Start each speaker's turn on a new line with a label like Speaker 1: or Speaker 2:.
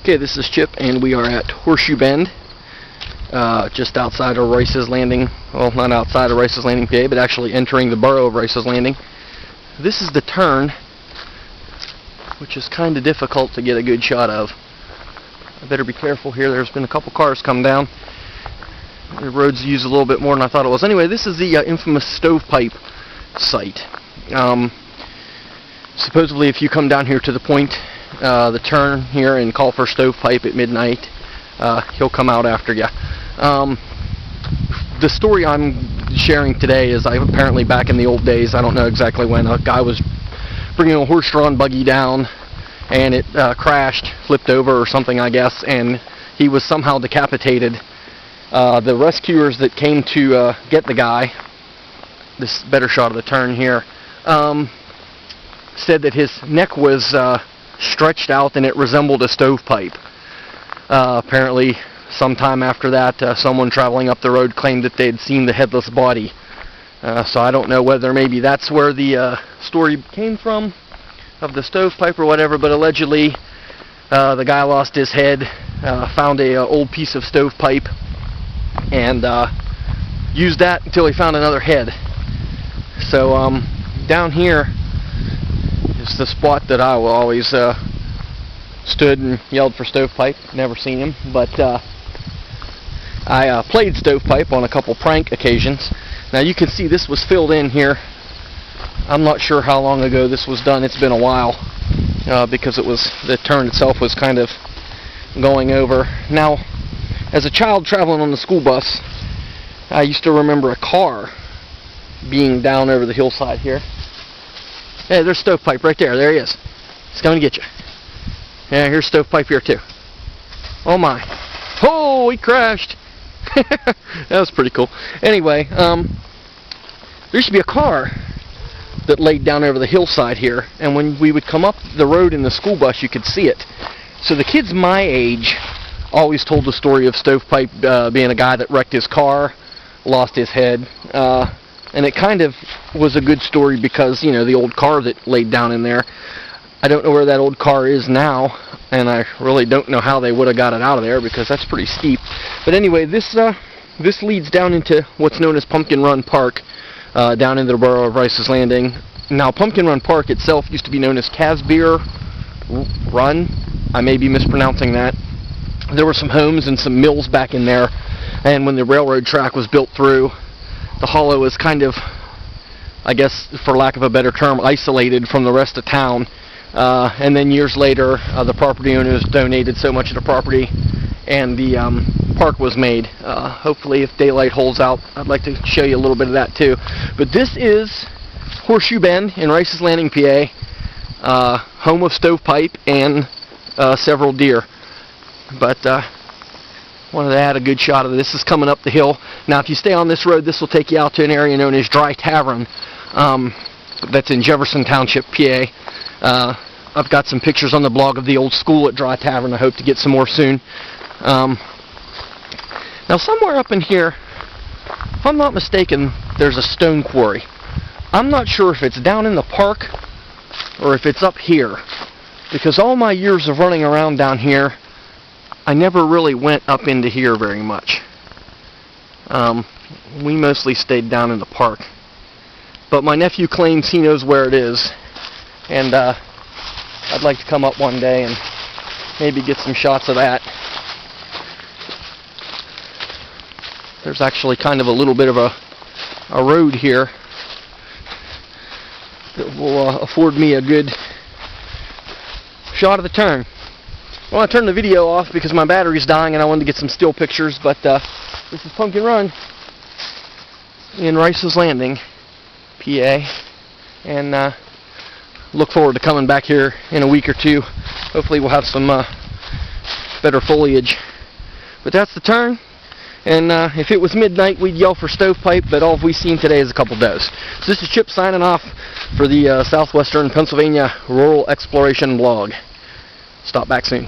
Speaker 1: Okay, this is Chip, and we are at Horseshoe Bend, just outside of Rice's Landing. Well, not outside of Rice's Landing, PA, but actually entering the borough of Rice's Landing. This is the turn, which is kind of difficult to get a good shot of. I better be careful here. There's been a couple cars come down. The road's used a little bit more than I thought it was. Anyway, this is the infamous Stovepipe site. Supposedly, if you come down here to the point, the turn here, and call for Stovepipe at midnight, he'll come out after you. The story I'm sharing today is apparently back in the old days. I don't know exactly when. A guy was bringing a horse-drawn buggy down, and it crashed, flipped over or something, I guess, and he was somehow decapitated. The rescuers that came to get the guy, this better shot of the turn here, said that his neck was stretched out and it resembled a stovepipe. Apparently, sometime after that, someone traveling up the road claimed that they had seen the headless body. So I don't know whether maybe that's where the story came from, of the stovepipe or whatever, but allegedly the guy lost his head, found a old piece of stovepipe, and used that until he found another head. So down here is the spot that I always stood and yelled for Stovepipe. Never seen him, but I played Stovepipe on a couple prank occasions. Now you can see this was filled in here. I'm not sure how long ago this was done. It's been a while because the turn itself was kind of going over. Now, as a child traveling on the school bus, I used to remember a car being down over the hillside here. Hey, there's Stovepipe right there. There he is. He's coming to get you. Yeah, here's Stovepipe here too. Oh my. Oh, he crashed. That was pretty cool. Anyway, there used to be a car that laid down over the hillside here, and when we would come up the road in the school bus, you could see it. So the kids my age always told the story of Stovepipe being a guy that wrecked his car, lost his head, and it kind of was a good story because, you know, the old car that laid down in there. I don't know where that old car is now, and I really don't know how they would have got it out of there because that's pretty steep. But anyway, this leads down into what's known as Pumpkin Run Park, down in the borough of Rice's Landing. Now, Pumpkin Run Park itself used to be known as Casbeer Run. I may be mispronouncing that. There were some homes and some mills back in there, and when the railroad track was built through, the hollow was kind of, I guess, for lack of a better term, isolated from the rest of town. And then years later, the property owners donated so much of the property, and the park was made. Hopefully, if daylight holds out, I'd like to show you a little bit of that too. But this is Horseshoe Bend in Rice's Landing, PA, home of Stovepipe and several deer. But wanted to add a good shot of this. This is coming up the hill. Now, if you stay on this road, this will take you out to an area known as Dry Tavern. That's in Jefferson Township, PA. I've got some pictures on the blog of the old school at Dry Tavern. I hope to get some more soon. Now, somewhere up in here, if I'm not mistaken, there's a stone quarry. I'm not sure if it's down in the park or if it's up here, because all my years of running around down here, I never really went up into here very much. We mostly stayed down in the park. But my nephew claims he knows where it is, and I'd like to come up one day and maybe get some shots of that. There's actually kind of a little bit of a road here that will afford me a good shot of the turn. Well, I turned the video off because my battery's dying and I wanted to get some still pictures, but this is Pumpkin Run in Rice's Landing, PA, and look forward to coming back here in a week or two. Hopefully we'll have some better foliage. But that's the turn, and if it was midnight, we'd yell for Stovepipe, but all we've seen today is a couple does. So this is Chip signing off for the Southwestern Pennsylvania Rural Exploration blog. Stop back soon.